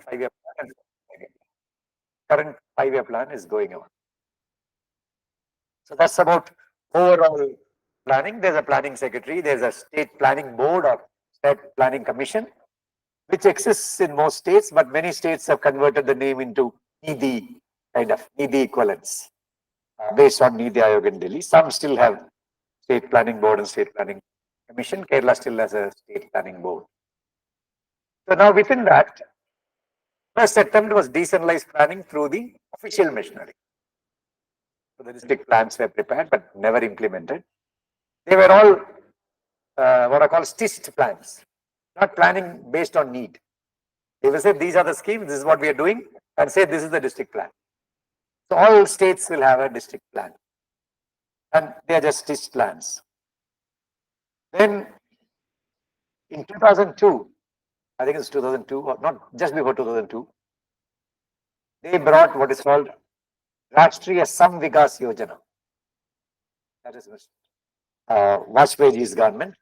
current 5-year plan. Current 5-year plan is going on. So that's about overall planning. There's a planning secretary, there's a state planning board or state planning commission, which exists in most states, but many states have converted the name into NIDI, kind of NIDI equivalents, based on NIDI Aayog in Delhi. Some still have state planning board and state planning commission. Kerala still has a state planning board. So now within that, first attempt was decentralized planning through the official machinery. So the district plans were prepared but never implemented. They were all what I call stitched plans, not planning based on need. They will say these are the schemes, this is what we are doing, and say this is the district plan. So all states will have a district plan, and they are just stitched plans. Then in 2002, I think it's 2002 or not, just before 2002, they brought what is called Rashtriya Samvikas Yojana. That is Vajpayee's government.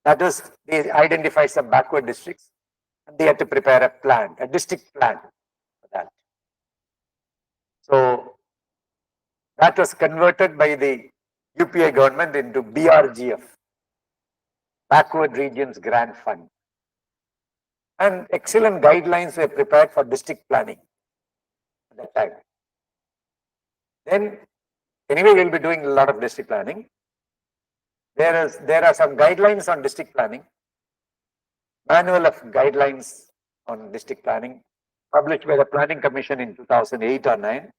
That is, they identify some backward districts and they had to prepare a plan, a district plan for that. So that was converted by the UPA government into BRGF, Backward Regions Grant Fund. And excellent guidelines were prepared for district planning at that time. Then, anyway, we'll be doing a lot of district planning. There are some guidelines on district planning, manual of guidelines on district planning, published by the Planning Commission in 2008 or 9.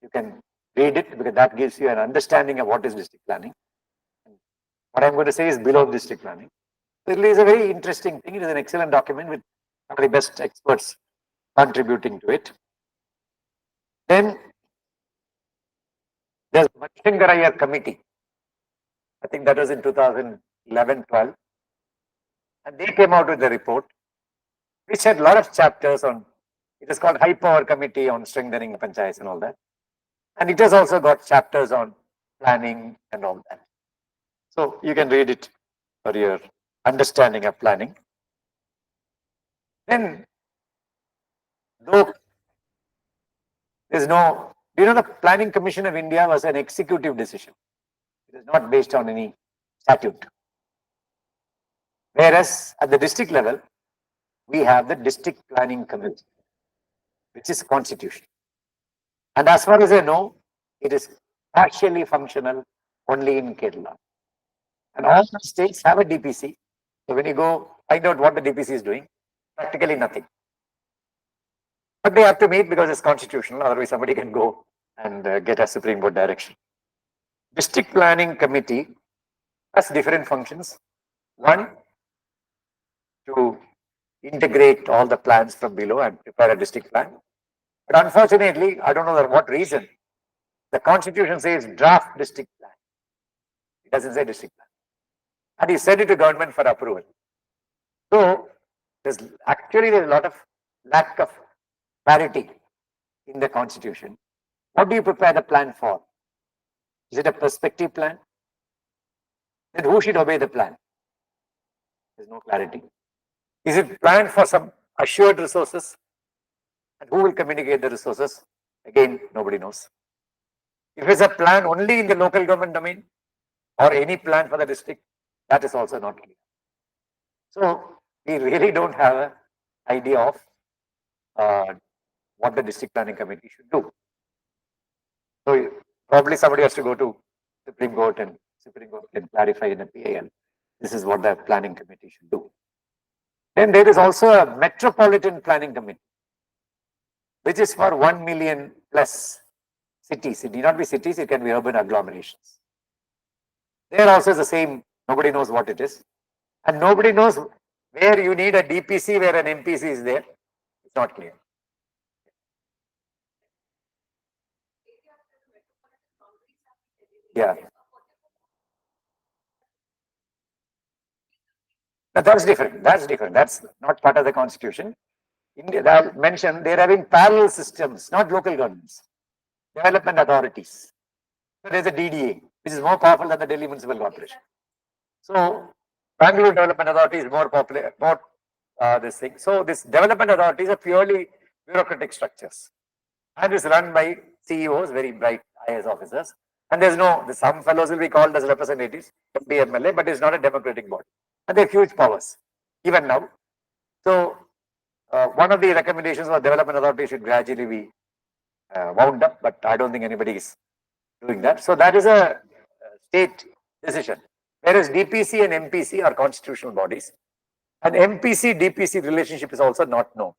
You can read it because that gives you an understanding of what is district planning. What I'm going to say is below district planning. It is a very interesting thing. It is an excellent document with some of the best experts contributing to it. Then there's Machingarayar Committee. I think that was in 2011-12. And they came out with a report which had a lot of chapters on, it is called High Power Committee on Strengthening Panchayats and all that. And it has also got chapters on planning and all that. So you can read it for your understanding of planning. Then, though there's no, the Planning Commission of India was an executive decision. It is not based on any statute. Whereas at the district level, we have the District Planning Committee, which is constitutional. And as far as I know, it is partially functional only in Kerala. And all the states have a DPC. So when you go find out what the DPC is doing, practically nothing. But they have to meet because it's constitutional, otherwise somebody can go and get a Supreme Court direction. District Planning Committee has different functions. One, to integrate all the plans from below and prepare a district plan. But unfortunately, I don't know for what reason, the constitution says draft district plan. It doesn't say district plan. And he sent it to government for approval. So there's a lot of lack of clarity in the constitution. What do you prepare the plan for? Is it a prospective plan? Then who should obey the plan? There's no clarity. Is it planned for some assured resources? And who will communicate the resources? Again, nobody knows. If it's a plan only in the local government domain or any plan for the district, that is also not clear. So we really don't have an idea of what the district planning committee should do. So probably somebody has to go to Supreme Court and Supreme Court can clarify in a PAL. This is what the planning committee should do. Then there is also a metropolitan planning committee, which is for 1 million plus cities. It need not be cities, it can be urban agglomerations. There also is the same, nobody knows what it is. And nobody knows where you need a DPC, where an MPC is there. It's not clear. Yeah. Now that's different. That's different. That's not part of the constitution. India, I mentioned they're having parallel systems, not local governments, development authorities. So there's a DDA, which is more powerful than the Delhi Municipal Corporation. So Bangalore Development Authority is more popular, more this thing. So this development authorities are purely bureaucratic structures, and is run by CEOs, very bright IAS officers. And there's no, some fellows will be called as representatives, MP, MLA, but it's not a democratic body. And they have huge powers, even now. So one of the recommendations for development authority should gradually be wound up, but I don't think anybody is doing that. So that is a state decision. Whereas DPC and MPC are constitutional bodies. And MPC DPC relationship is also not known.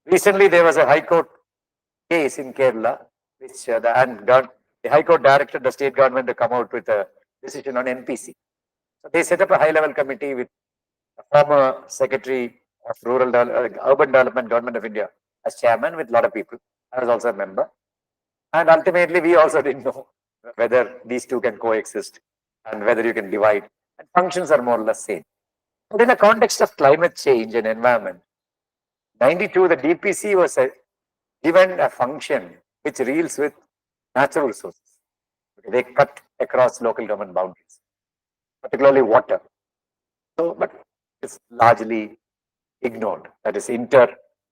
Recently, there was a High Court case in Kerala, which the High Court directed the state government to come out with a decision on MPC. So they set up a high-level committee with a former Secretary of Urban Development, Government of India as chairman, with a lot of people. I was also a member. And ultimately, we also didn't know whether these two can coexist and whether you can divide. And functions are more or less same. But in the context of climate change and environment, 92, the DPC was given a function which deals with natural resources. They cut across local government boundaries, particularly water. So, but it's largely ignored. That is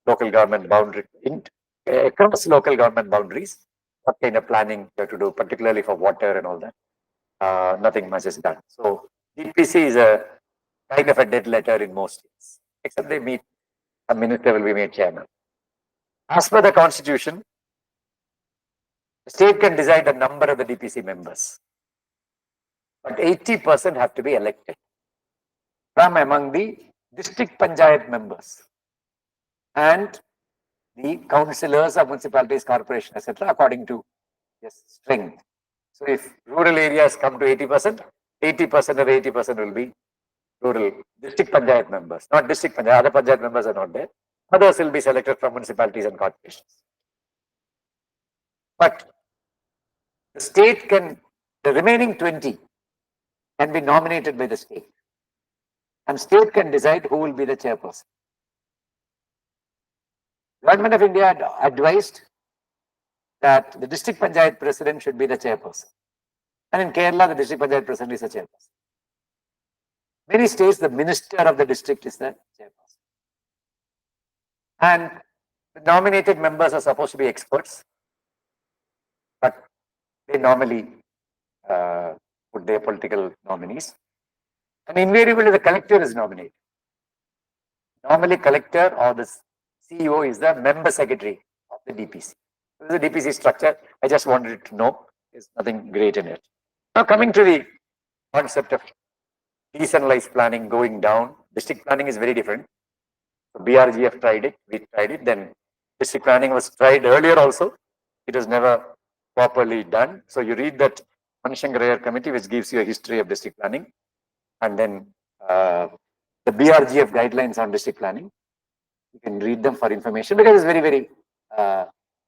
local government boundary, across local government boundaries. What kind of planning you have to do, particularly for water and all that? Nothing much is done. So DPC is a kind of a dead letter in most states, except they meet, a minister will be made chairman. As per the constitution, the state can decide the number of the DPC members, but 80% have to be elected from among the district panchayat members and the councillors of municipalities, corporation, etc., according to strength. So if rural areas come to 80%, 80% of 80% will be rural district panchayat members, not district panchayat. Other panchayat members are not there. Others will be selected from municipalities and corporations. But the state can, the remaining 20 can be nominated by the state, and state can decide who will be the chairperson. Government of India advised that the district panchayat president should be the chairperson. And in Kerala, the district panchayat president is the chairperson. Many states, the minister of the district is the chairperson. And the nominated members are supposed to be experts, but they normally put their political nominees. And invariably, the collector is nominated. Normally, collector or the CEO is the member secretary of the DPC. This is a DPC structure. I just wanted to know. There's nothing great in it. Now, coming to the concept of decentralized planning going down, district planning is very different. So BRGF tried it, we tried it, then district planning was tried earlier also. It was never properly done. So you read that Manishankarayar committee, which gives you a history of district planning, and then the BRGF guidelines on district planning. You can read them for information because it's very, very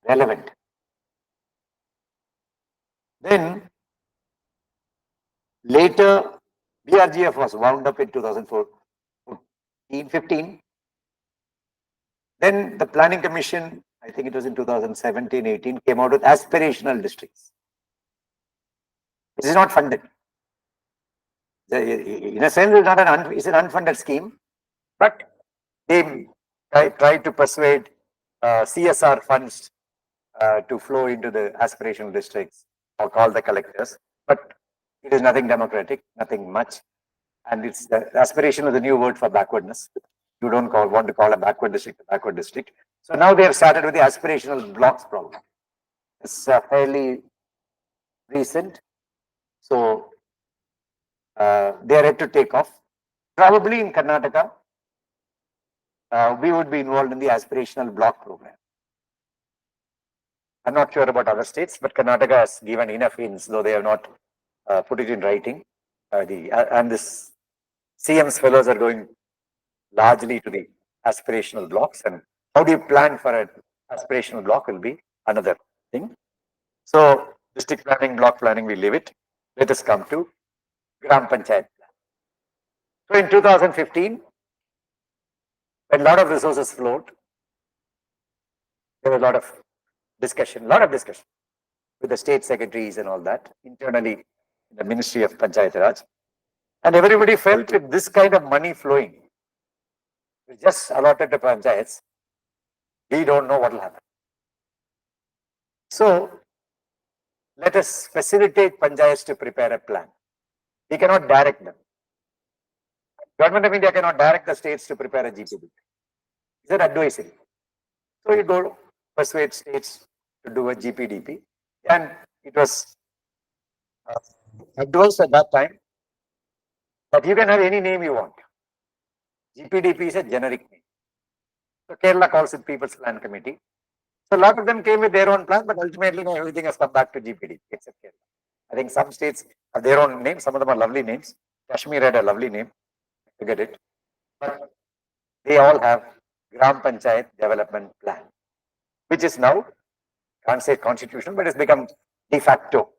relevant. Then later, BRGF was wound up in 2015. Then the Planning Commission, I think it was in 2017-18, came out with aspirational districts. This is not funded. In a sense, it's an unfunded scheme, but they try to persuade CSR funds to flow into the aspirational districts or call the collectors. But it is nothing democratic, nothing much. And it's the aspiration is the new word for backwardness. You don't want to call a backward district a backward district. So now they have started with the aspirational blocks program. It's fairly recent. So they are yet to take off. Probably in Karnataka, we would be involved in the aspirational block program. I'm not sure about other states, but Karnataka has given enough hints, though they have not put it in writing. And this CM's fellows are going largely to the aspirational blocks. And how do you plan for an aspirational block will be another thing. So district planning, block planning, we leave it. Let us come to Gram Panchayat plan. So in 2015, when a lot of resources flowed, there was a lot of discussion with the state secretaries and all that internally in the Ministry of Panchayat Raj. And everybody felt with this kind of money flowing, we just allotted the panchayats, we don't know what will happen. So let us facilitate panchayats to prepare a plan. We cannot direct them. Government of India cannot direct the states to prepare a GPD. It's an advisory. So you go persuade states to do a GPDP, and it was advised at that time that you can have any name you want. GPDP is a generic name. So Kerala calls it People's Plan Committee. So a lot of them came with their own plan, but ultimately everything has come back to GPDP except Kerala. I think some states have their own names. Some of them are lovely names. Kashmir had a lovely name. Forget it. But they all have Gram Panchayat Development Plan, which is now, can't say constitutional, but it's become de facto.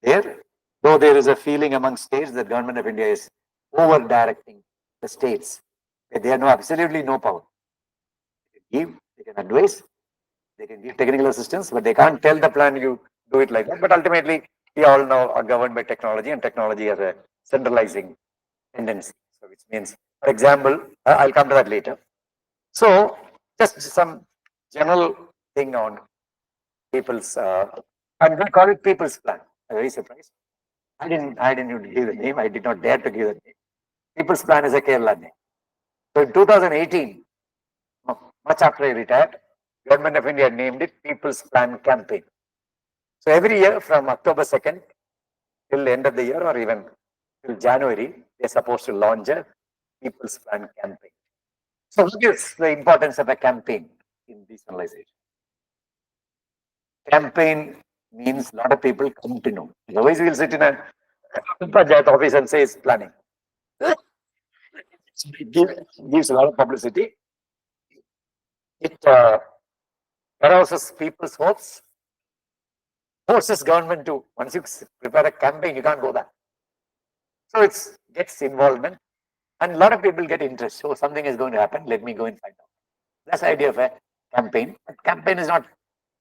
There, though there is a feeling among states that government of India is over directing the states, they have absolutely no power. They can give, they can advise, they can give technical assistance, but they can't tell the plan you do it like that. But ultimately, we all know are governed by technology, and technology has a centralizing tendency. So which means, for example, I'll come to that later. So just some general thing on people's, I'm going to call it people's plan. I'm very surprised. I didn't give the name. I did not dare to give the name. People's plan is a Kerala name. So in 2018, much after I retired, Government of India named it People's Plan Campaign. So every year from October 2nd till the end of the year, or even till January, they're supposed to launch a People's Plan Campaign. So what is the importance of a campaign in decentralization? Campaign means a lot of people come to know. Otherwise, we'll sit in a Panchayat office and say it's planning. It gives a lot of publicity. It arouses people's hopes, forces government to, once you prepare a campaign, you can't go back. So it gets involvement, and a lot of people get interest. So something is going to happen, let me go and find out. That's the idea of a campaign. But campaign is not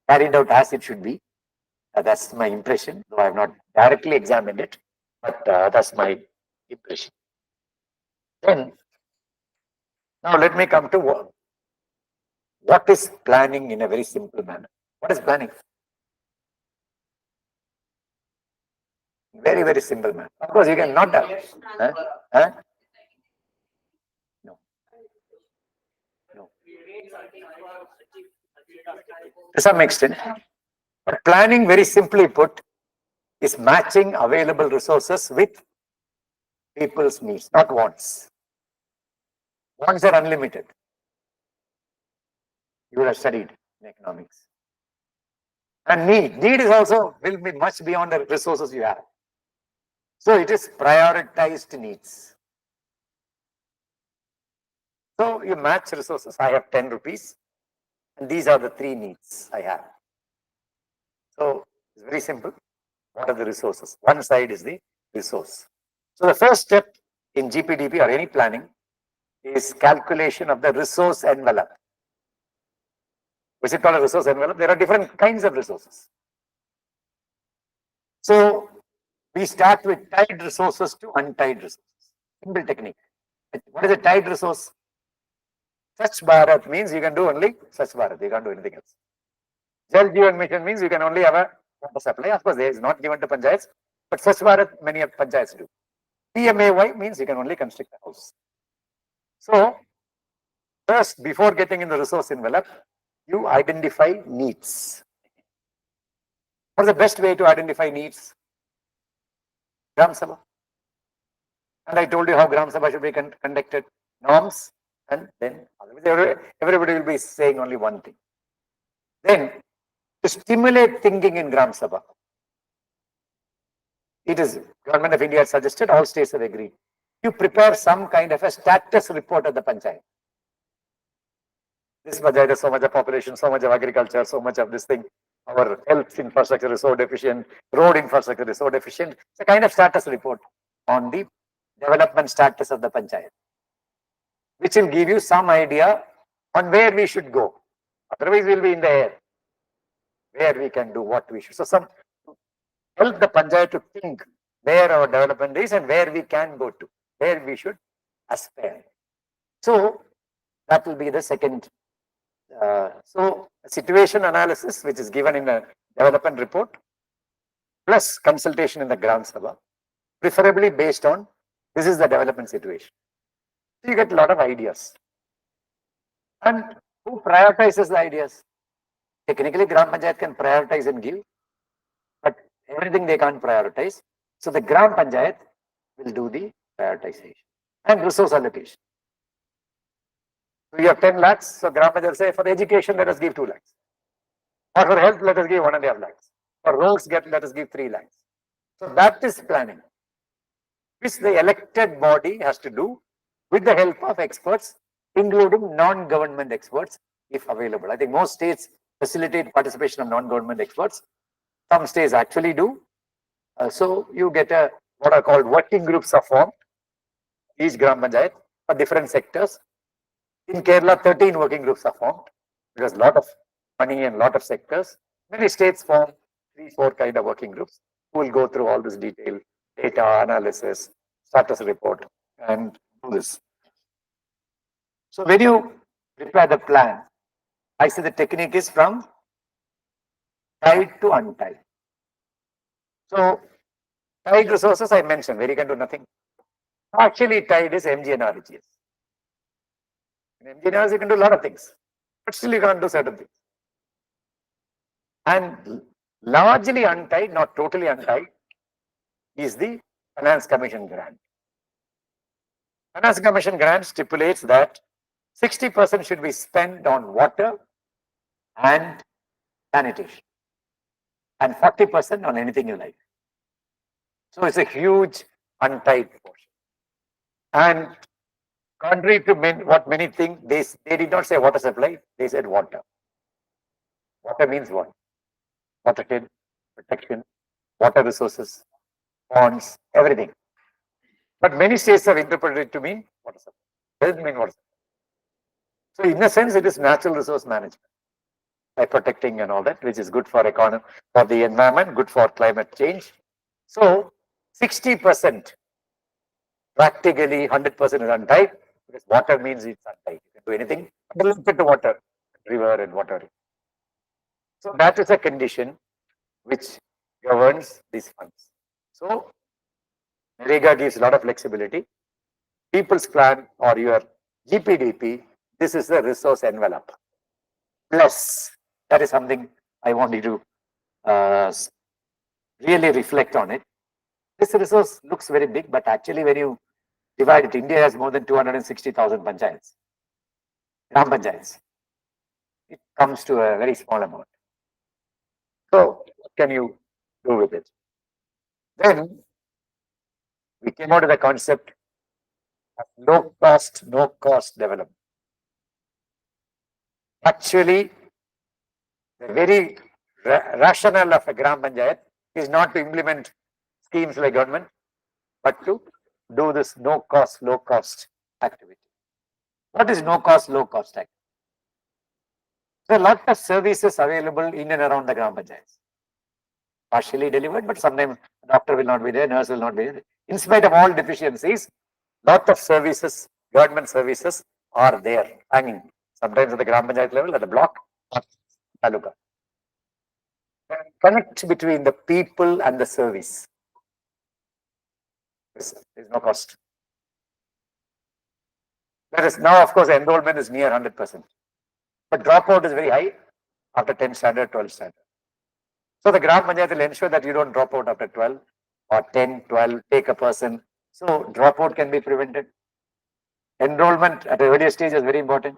carried out as it should be. That's my impression, though I have not directly examined it, but that's my impression. Then, now let me come to what is planning in a very simple manner. What is planning? Very, very simple manner. Of course, you can not have. No. No. To some extent. But planning, very simply put, is matching available resources with people's needs, not wants. Wants are unlimited. You would have studied in economics. And need is also will be much beyond the resources you have. So it is prioritized needs. So you match resources. I have 10 rupees, and these are the 3 needs I have. So it's very simple. What are the resources? One side is the resource. So the first step in GPDP or any planning is calculation of the resource envelope. Which is called a resource envelope. There are different kinds of resources. So we start with tied resources to untied resources. Simple technique. What is a tied resource? Swachh Bharat means you can do only Swachh Bharat. You can't do anything else. Jal Jeevan Mission means you can only have a water supply. Of course, there is not given to panchayats, but Swachh Bharat many of panchayats do. PMAY means you can only construct a house. So first, before getting in the resource envelope, you identify needs. What is the best way to identify needs? Gram Sabha. And I told you how Gram Sabha should be conducted. Norms, and then everybody will be saying only one thing. Then, to stimulate thinking in Gram Sabha, it is Government of India has suggested, all states have agreed. You prepare some kind of a status report of the panchayat. This panchayat has so much of population, so much of agriculture, so much of this thing. Our health infrastructure is so deficient, road infrastructure is so deficient. It's a kind of status report on the development status of the panchayat, which will give you some idea on where we should go. Otherwise, we'll be in the air. Where we can do what we should. So some help the panchayat to think where our development is and where we can go to, where we should aspire. So That will be the second. So situation analysis, which is given in the development report, plus consultation in the Gram Sabha, preferably based on this is the development situation. So you get a lot of ideas. And who prioritizes the ideas? Technically, Gram Panchayat can prioritize and give, but everything they can't prioritize. So the Gram Panchayat will do the prioritization and resource allocation. So you have 10 lakhs, so Gram Panchayat say for education, let us give 2 lakhs. Or for health, let us give 1.5 lakhs. For roads, let us give 3 lakhs. So that is planning, which the elected body has to do with the help of experts, including non-government experts, if available. I think most states facilitate participation of non-government experts. Some states actually do. So you get what are called working groups are formed, each Gram Panchayat for different sectors. In Kerala, 13 working groups are formed because a lot of money and a lot of sectors. Many states form 3-4 kind of working groups who will go through all this detail, data analysis, status report, and do this. So when you prepare the plan, I say the technique is from tied to untied. So tied resources I mentioned, where you can do nothing. Actually tied is MG and RGS. In MG and RGS you can do a lot of things, but still you can't do certain things. And largely untied, not totally untied, is the Finance Commission grant. Finance Commission grant stipulates that 60% should be spent on water and sanitation, and 40% on anything you like. So it's a huge untied portion. And contrary to what many think, they did not say water supply, they said water. Water means what? Watershed, protection, water resources, ponds, everything. But many states have interpreted it to mean water supply. It doesn't mean water supply. So in a sense, it is natural resource management by protecting and all that, which is good for economy, for the environment, good for climate change. So 60% practically 100% is untied because water means it's untied. You can do anything related to water, river and water. So that is a condition which governs these funds. So NREGA gives a lot of flexibility. People's Plan or your GPDP, this is the resource envelope. Plus, that is something I want you to really reflect on it. This resource looks very big, but actually when you divide it, India has more than 260,000 panchayats, Gram Panchayats. It comes to a very small amount. So what can you do with it? Then we came out with the concept of low cost, no cost development. Actually, the very rationale of a Gram Panchayat is not to implement schemes like government, but to do this no cost, low cost activity. What is no cost, low cost activity? There are a lot of services available in and around the Gram Panchayats. Partially delivered, but sometimes doctor will not be there, nurse will not be there. In spite of all deficiencies, lot of services, government services are there hanging. Sometimes at the Gram Panchayat level, at the block, or taluka. Connect between the people and the service. There is no cost. There is now, of course, enrollment is near 100%. But dropout is very high after 10 standard, 12 standard. So the Gram Panchayat will ensure that you don't drop out after 12 or 10, 12, take a person. So dropout can be prevented. Enrollment at an earlier stage is very important.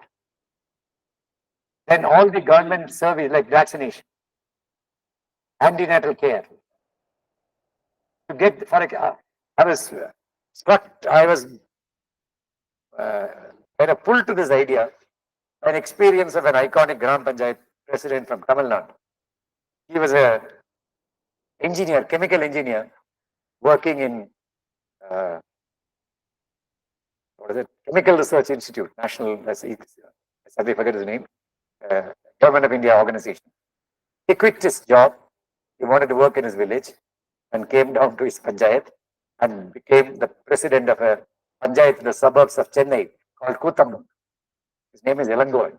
Then all the government service like vaccination, antenatal care. To get for I was struck, I was kind of pulled to this idea, an experience of an iconic Gram Panchayat president from Tamil Nadu. He was a engineer, chemical engineer, working in what is it? Chemical Research Institute, National, I forget his name, Government of India organization. He quit his job. He wanted to work in his village and came down to his panchayat and became the president of a panchayat in the suburbs of Chennai called Koothambam. His name is Elangoan.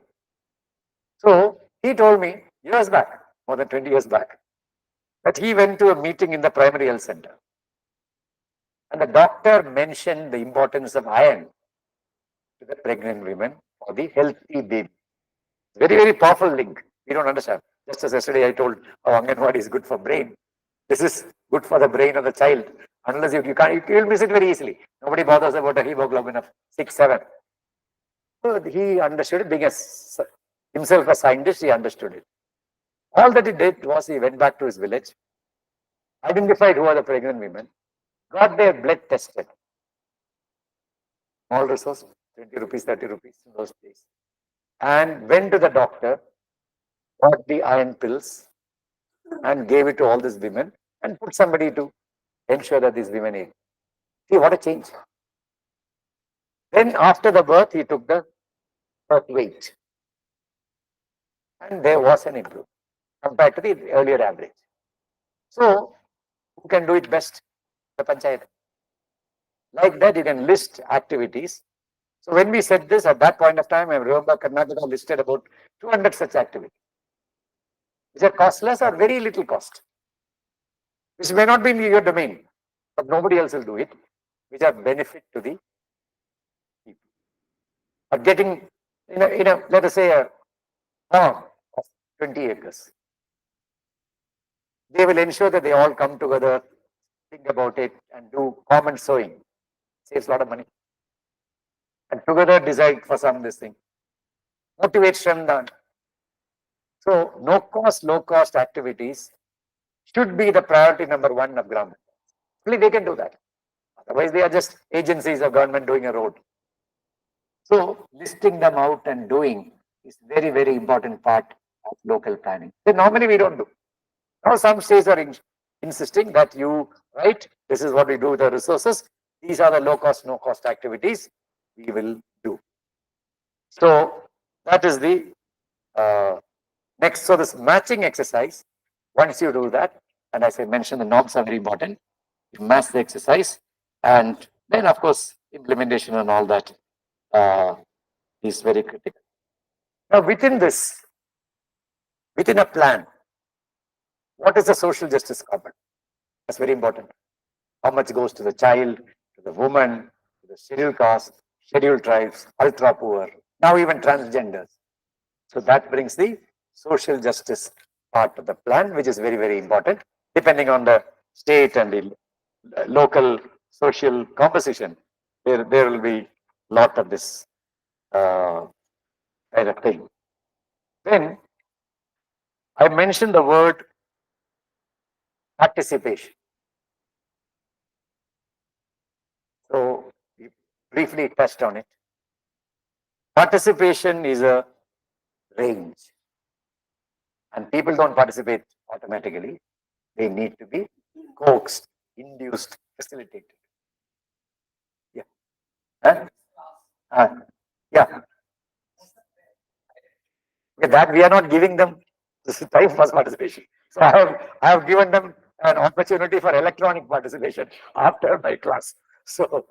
So he told me years back, more than 20 years back, that he went to a meeting in the primary health center. And the doctor mentioned the importance of iron to the pregnant women for the healthy baby. Very, very powerful link. We don't understand. Just as yesterday I told how Anganwadi is good for brain. This is good for the brain of the child. Unless you can't, you will miss it very easily. Nobody bothers about a hemoglobin of 6, 7. So he understood it. Being himself a scientist, he understood it. All that he did was he went back to his village, identified who are the pregnant women, got their blood tested. Small resource, 20 rupees, 30 rupees in those days. And went to the doctor, got the iron pills, and gave it to all these women and put somebody to ensure that these women ate. See what a change. Then after the birth, he took the birth weight. And there was an improvement compared to the earlier average. So, who can do it best? The panchayat. Like that, you can list activities. So when we said this, at that point of time, I remember Karnataka listed about 200 such activities, which are costless or very little cost, which may not be in your domain, but nobody else will do it, which are benefit to the people. Or getting, let us say, a farm of 20 acres. They will ensure that they all come together, think about it, and do common sowing. Saves a lot of money. And together decide for some this thing. Motivate Shramdan. So no cost, low cost activities should be the priority number one of Gram. Only they can do that. Otherwise, they are just agencies of government doing a road. So listing them out and doing is very, very important part of local planning. So normally we don't do. Now some states are insisting that you write, this is what we do with the resources. These are the low cost, no cost activities we will do. So that is the next. So this matching exercise, once you do that, and as I mentioned, the norms are very important. You match the exercise, and then of course implementation and all that is very critical. Now within this, within a plan, what is the social justice component? That's very important. How much goes to the child, to the woman, to the scheduled caste, scheduled tribes, ultra poor, now even transgenders. So that brings the social justice part of the plan, which is very, very important, depending on the state and the local social composition. There will be a lot of this kind of thing. Then I mentioned the word participation. So we briefly touched on it. Participation is a range, and people don't participate automatically. They need to be coaxed, induced, facilitated. Yeah. Yeah. Okay, that we are not giving them this time for participation. So I have given them an opportunity for electronic participation after my class. So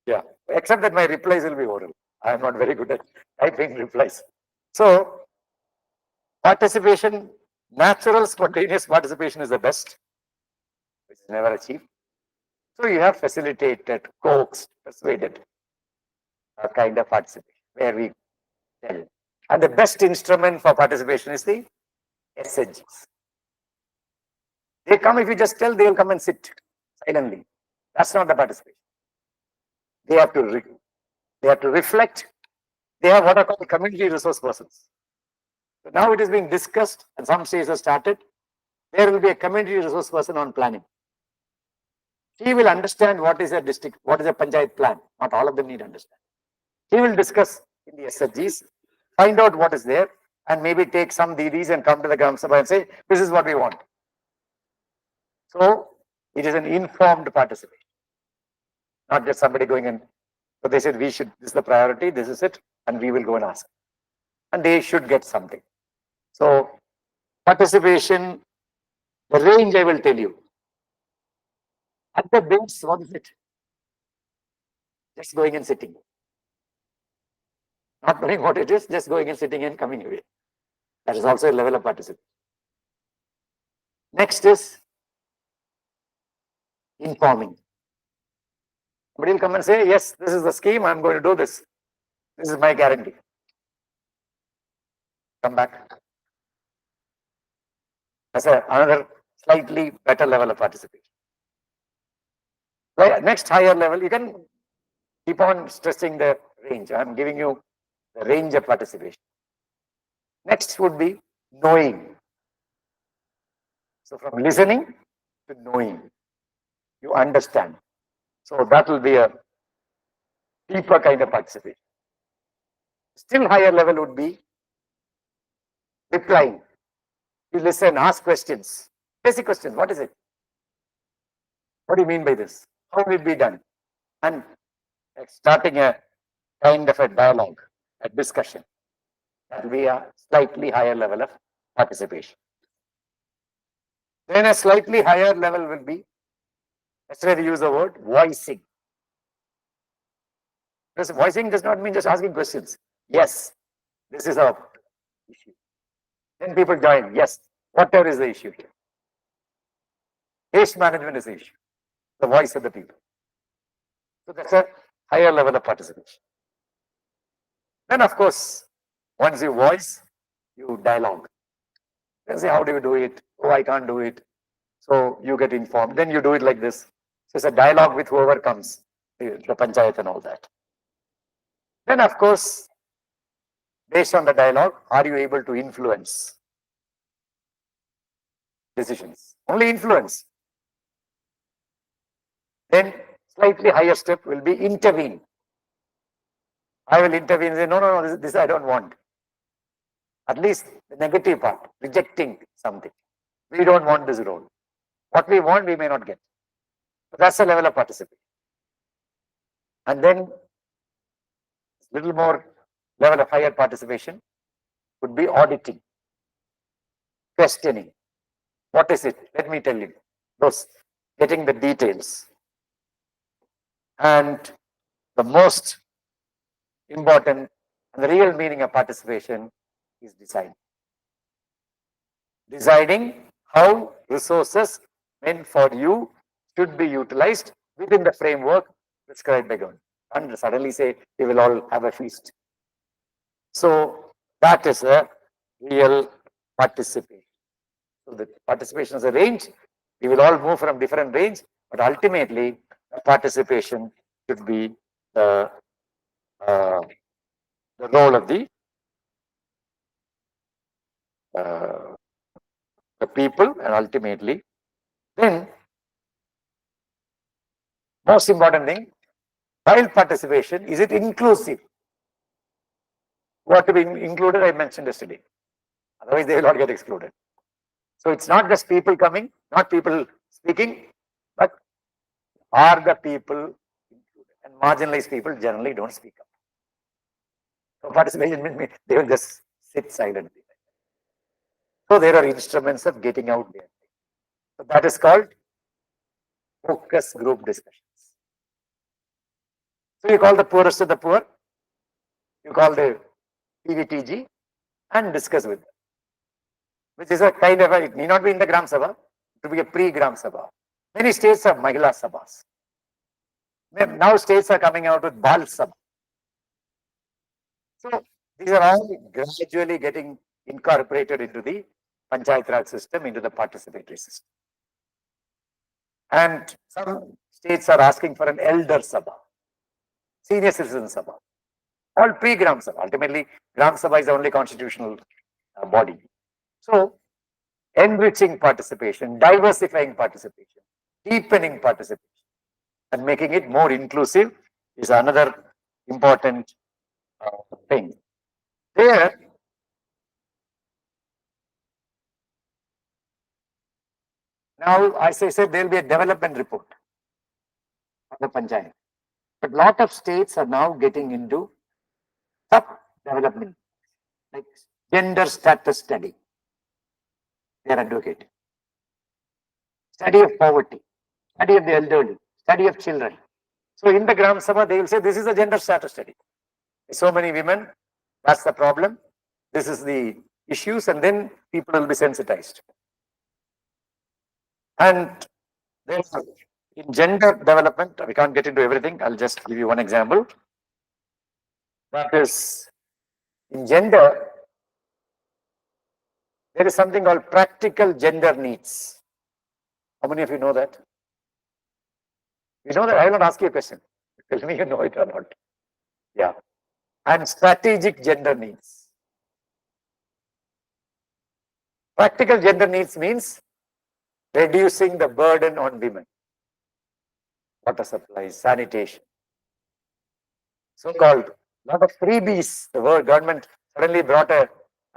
yeah, except that my replies will be oral. I am not very good at typing replies. So participation, natural spontaneous participation is the best, which is never achieved. So you have facilitated, coaxed, persuaded a kind of participation where we tell. And the best instrument for participation is the SHGs. They come, if you just tell, they will come and sit silently. That's not the participation. They have to reflect. They have what are called community resource persons. So now it is being discussed, and some states have started. There will be a community resource person on planning. She will understand what is a district, what is a panchayat plan. Not all of them need to understand. She will discuss in the SHGs, find out what is there, and maybe take some DDs and come to the Gram Sabha and say, this is what we want. So it is an informed participation, not just somebody going in. So they said, we should, this is the priority, this is it, and we will go and ask. And they should get something. So participation, the range I will tell you. At the base, what is it? Just going and sitting. not knowing what it is, just going and sitting and coming away. That is also a level of participation. Next is informing. Somebody will come and say, yes, this is the scheme, I'm going to do this. This is my guarantee. Come back. That's another slightly better level of participation. Right, next higher level, you can keep on stressing the range. I'm giving you the range of participation. Next would be knowing. So from listening to knowing, you understand. So that will be a deeper kind of participation. Still higher level would be replying. You listen, ask questions. Basic questions. What is it? What do you mean by this? How will it be done? And starting a kind of a dialogue, a discussion. That will be a slightly higher level of participation. Then a slightly higher level will be, let's try to use the word voicing. Because voicing does not mean just asking questions. Yes, this is our issue. Then people join. Yes, whatever is the issue here. Waste management is the issue. The voice of the people. So that's a higher level of participation. Then, of course, once you voice, you dialogue. Then say, how do you do it? Oh, I can't do it. So you get informed. Then you do it like this. So it's a dialogue with whoever comes, the panchayat and all that. Then, of course, based on the dialogue, are you able to influence decisions? Only influence. Then slightly higher step will be intervene. I will intervene and say, no, no, no, this I don't want. At least the negative part, rejecting something. We don't want this role. What we want, we may not get. But that's the level of participation. And then little more level of higher participation would be auditing, questioning. What is it? Let me tell you. Those getting the details. And the most important and the real meaning of participation is deciding. Deciding how resources meant for you should be utilized within the framework prescribed by government. And suddenly say, we will all have a feast. So that is a real participation. So the participation is a range. We will all move from different range, but ultimately the participation should be the role of the people, and ultimately then most important thing, while participation, is it inclusive? What to be included, I mentioned yesterday. Otherwise, they will not get excluded. So it's not just people coming, not people speaking, but are the people included? And marginalized people generally don't speak up. So participation means they will just sit silently. So there are instruments of getting out there. So that is called focus group discussions. So you call the poorest of the poor, you call the PVTG and discuss with them, which is a kind of it need not be in the Gram Sabha, to be a pre-Gram Sabha. Many states have Mahila Sabhas. Now states are coming out with Bal Sabha. So these are all gradually getting incorporated into the Panchayat Raj system, into the participatory system. And some states are asking for an elder Sabha, senior citizen Sabha, all pre-Gram Sabha. Ultimately, Gram Sabha is the only constitutional body. So enriching participation, diversifying participation, deepening participation, and making it more inclusive is another important thing. There, now, as I said, there will be a development report of the Panchayat. But a lot of states are now getting into sub-development, like gender status study. They are advocating. Study of poverty, study of the elderly, study of children. So in the Gram Sabha, they will say this is a gender status study. So many women That's the problem. This is the issues, and then people will be sensitized. And then in gender development, we can't get into everything. I'll just give you one example. That is, in gender, there is something called practical gender needs. How many of you know that? You know that? I will not ask you a question. Tell me you know it or not. Yeah. And strategic gender needs. Practical gender needs means reducing the burden on women. Water supply, sanitation. So-called lot of freebies. The word government suddenly brought a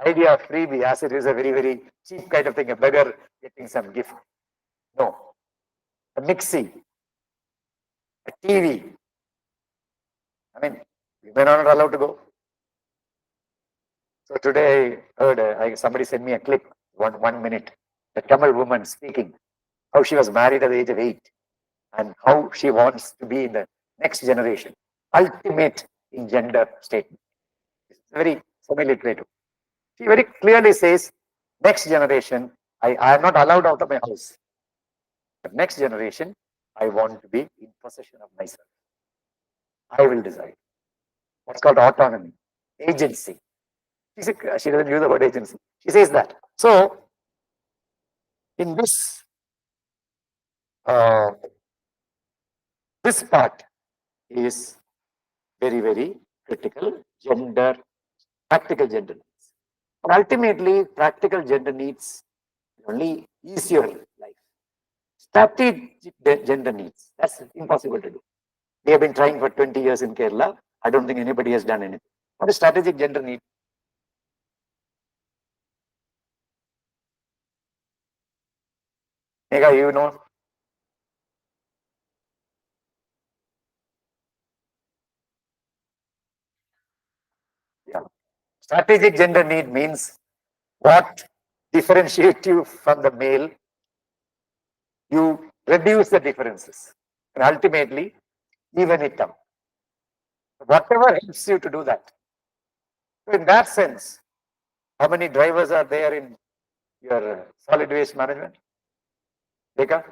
idea of freebie as it is a very, very cheap kind of thing, a beggar getting some gift. No. A mixie, a TV. I mean, women are not allowed to go. So today I heard somebody sent me a clip, one minute, the Tamil woman speaking, how she was married at the age of 8 and how she wants to be in the next generation. Ultimate in gender statement. It's very semi-literative. She very clearly says, next generation, I am not allowed out of my house. But next generation, I want to be in possession of myself. I will decide. What's called autonomy, agency. She doesn't use the word agency. She says that. So, in this, this part is very, very critical, practical gender needs. But ultimately, practical gender needs only ease your life. Strategic gender needs, that's impossible to do. We have been trying for 20 years in Kerala. I don't think anybody has done anything. What is strategic gender need? Megha, you know? Yeah. Strategic gender need means what differentiates you from the male. You reduce the differences and ultimately even it out. Whatever helps you to do that. So in that sense, how many drivers are there in your solid waste management? Dekha?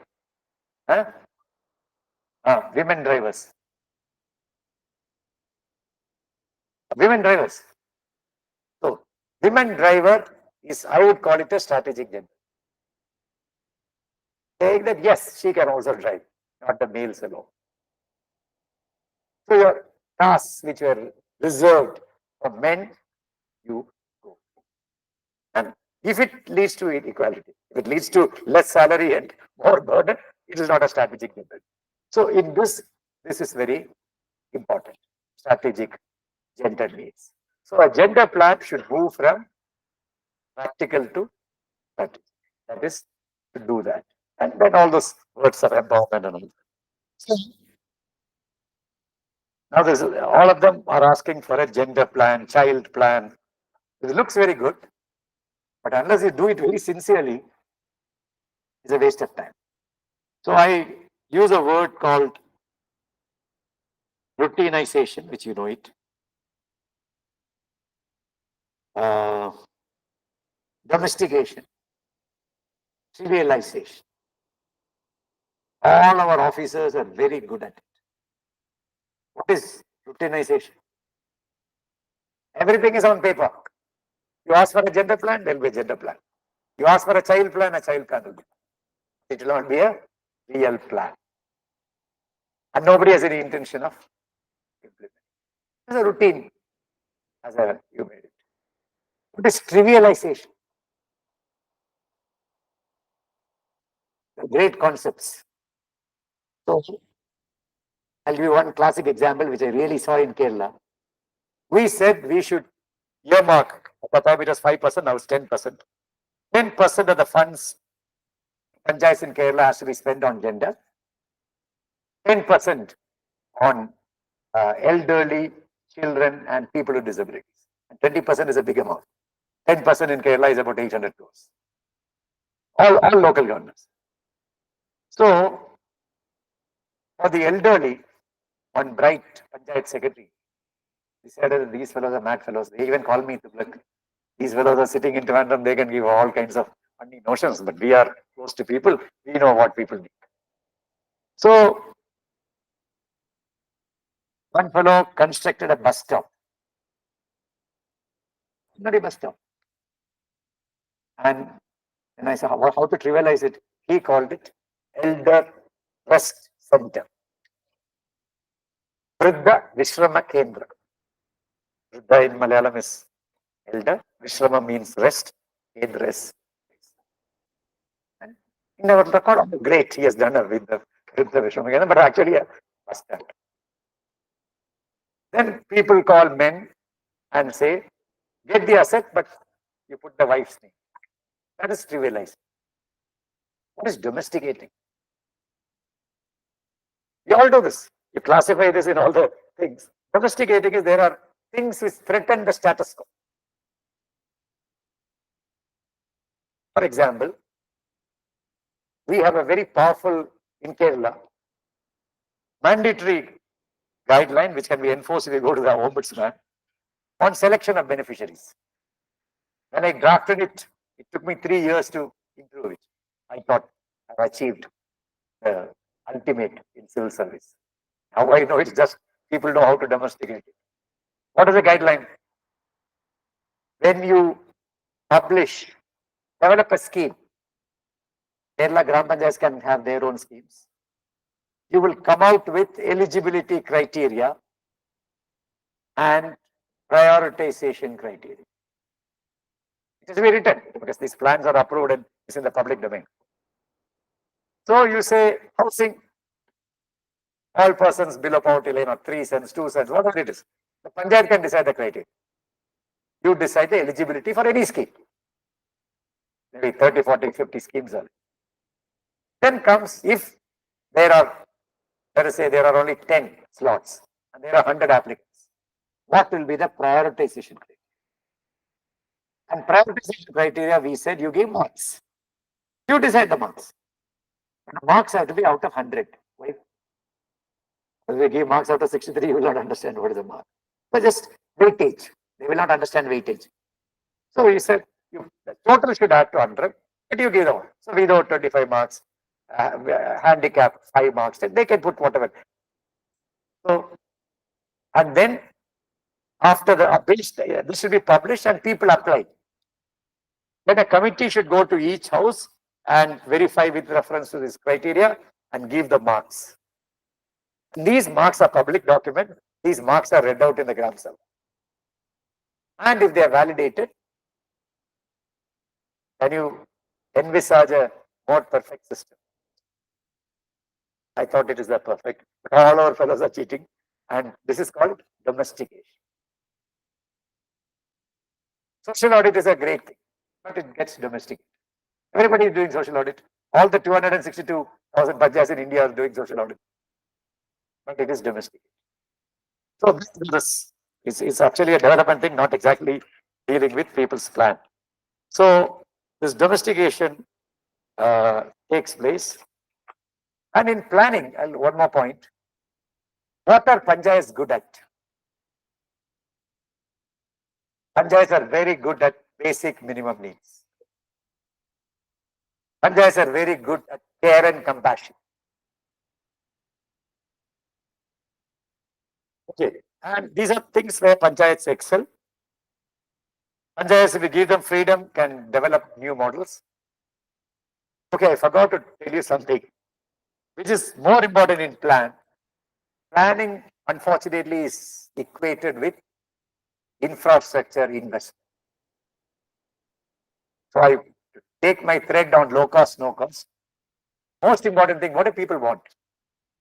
Huh? Women drivers. Women drivers. So, women driver is, I would call it a strategic gender. Saying that yes, she can also drive, not the males alone. So, your tasks which were reserved for men, you go. And if it leads to inequality, if it leads to less salary and more burden, it is not a strategic gender. So, in this is very important. Strategic gender needs. So, a gender plan should move from practical to strategic. That is to do that. And then all those words of empowerment and all. So, now all of them are asking for a gender plan, child plan. It looks very good, but unless you do it very sincerely, it's a waste of time. So I use a word called routinization, which you know it. Domestication, trivialization. All our officers are very good at it. What is routinization? Everything is on paper. You ask for a gender plan, there will be a gender plan. You ask for a child plan will be. It will not be a real plan. And nobody has any intention of implementing. It's a routine, as you made it. What is trivialization? The great concepts. So, I'll give you one classic example which I really saw in Kerala. We said we should earmark, at the time it was 5%, now it's 10%. 10% of the funds panchayats in Kerala has to be spent on gender, 10% on elderly, children, and people with disabilities. And 20% is a big amount. 10% in Kerala is about 800 crores. All local governments. So, for the elderly, one bright panchayat secretary decided these fellows are mad fellows. They even call me to look. These fellows are sitting in Trivandrum, they can give all kinds of funny notions, but we are close to people, we know what people need. So, one fellow constructed a bus stop. Not a bus stop. And I said, how to trivialize it? He called it Elder Rest Center. Vriddha Vishrama Kendra. Vriddha in Malayalam is elder. Vishrama means rest. Kendra is. And in our record, great, he has done it with the Vishrama Kendra, but actually a bus stand. Then people call men and say, get the asset, but you put the wife's name. That is trivialized. What is domesticating? We all do this. You classify this in all the things. Domesticating is there are things which threaten the status quo. For example, we have a very powerful, in Kerala, mandatory guideline which can be enforced if you go to the ombudsman on selection of beneficiaries. When I drafted it, it took me 3 years to improve it. I thought I've achieved the ultimate in civil service. Now I know it's just people know how to domesticate it. What is the guideline? When you publish, develop a scheme, Kerala Gram Panchayats can have their own schemes. You will come out with eligibility criteria and prioritization criteria. It is to be written because these plans are approved and it's in the public domain. So you say housing, all persons below poverty line or 3 cents, 2 cents, whatever it is. The Panchayat can decide the criteria. You decide the eligibility for any scheme. Maybe 30, 40, 50 schemes are. Then comes if there are, let us say there are only 10 slots and there are 100 applicants. What will be the prioritization criteria? And prioritization criteria, we said you give marks. You decide the marks. And the marks have to be out of 100. Why? If we give marks out of 63, you will not understand what is the mark. But just weightage. They will not understand weightage. So we said the total should add to 100, but you give the one. So without 25 marks, handicap 5 marks, they can put whatever. So, and then after the this should be published and people apply. Then a committee should go to each house and verify with reference to this criteria and give the marks. These marks are public document. These marks are read out in the Gram Sabha. And if they are validated, can you envisage a more perfect system? I thought it is that perfect, but all our fellows are cheating, and this is called domestication. Social audit is a great thing, but it gets domesticated. Everybody is doing social audit. All the 262,000 panchayats in India are doing social audit, but it is domesticated. So this is actually a development thing, not exactly dealing with people's plan. So this domestication takes place. And in planning, one more point, what are panchayats good at? Panchayats are very good at basic minimum needs. Panchayats are very good at care and compassion. Okay, and these are things where panchayats excel. Panchayats, if we give them freedom, can develop new models. Okay, I forgot to tell you something, which is more important in planning, unfortunately, is equated with infrastructure investment. So I take my thread on low cost, no cost. Most important thing, what do people want?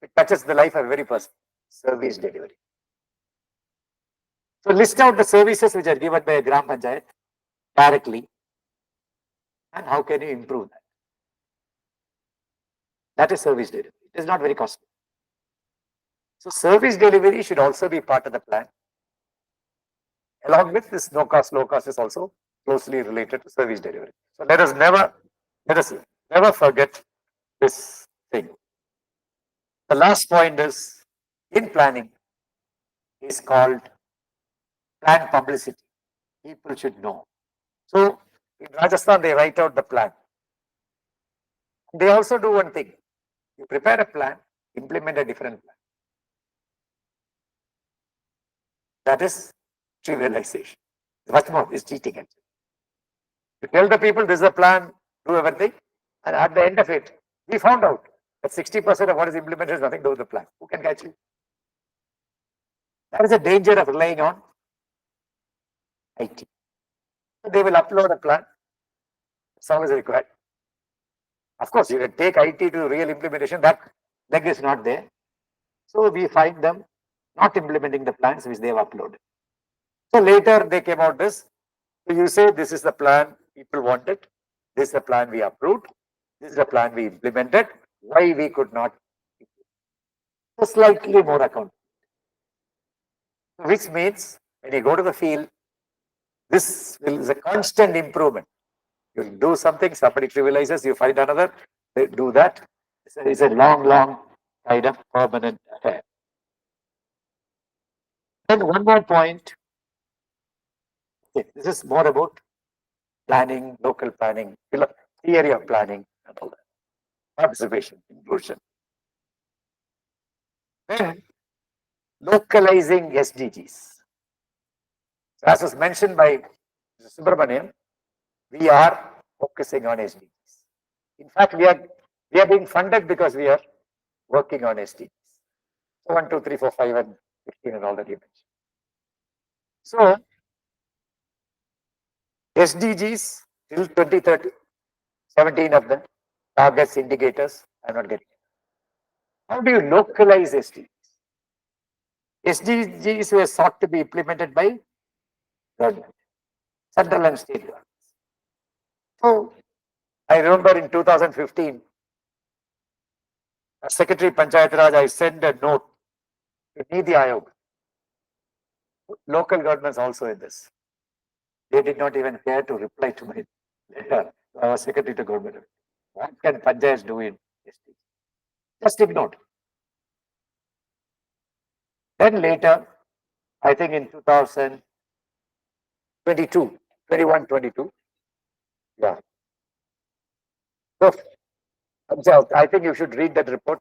It touches the life of every person. Service delivery. So list out the services which are given by a Gram Panchayat directly, and how can you improve that? That is service delivery. It is not very costly. So service delivery should also be part of the plan. Along with this no cost, low cost is also closely related to service delivery. So let us never forget this thing. The last point is in planning is called plan publicity. People should know. So in Rajasthan, they write out the plan. They also do one thing. You prepare a plan, implement a different plan. That is trivialization. Much more is cheating. Actually. You tell the people this is a plan, do everything, and at the end of it, we found out that 60% of what is implemented is nothing to do with the plan. Who can catch you? That is the danger of relying on IT. They will upload a plan. That's all is required. Of course, you can take IT to real implementation. That leg is not there. So we find them not implementing the plans which they have uploaded. So later they came out this. So you say this is the plan people wanted. This is the plan we approved. This is the plan we implemented. Why we could not? So slightly more account. Which means when you go to the field, this is a constant improvement. You do something, somebody trivializes, you find another, they do that. It's a long kind of permanent affair. Then one more point. Okay, this is more about planning, local planning, theory of planning, and all that. Participation, inclusion. Then localizing SDGs. So as was mentioned by Mr. Subramanian, we are focusing on SDGs. In fact, we are being funded because we are working on SDGs. So 1, 2, 3, 4, 5, and 15 and all that you mentioned. So SDGs till 2030, 17 of them, targets, indicators, I'm not getting it. How do you localize SDGs? SDGs were sought to be implemented by government, central and state governments. So I remember in 2015, as Secretary Panchayat Raj, I sent a note to Niti Aayog. Local governments also in this. They did not even care to reply to my letter. I was Secretary to Government. What can Panchayats do in SDGs? Just ignored. Then later, I think in 2022, 21, 22, yeah. So, I think you should read that report.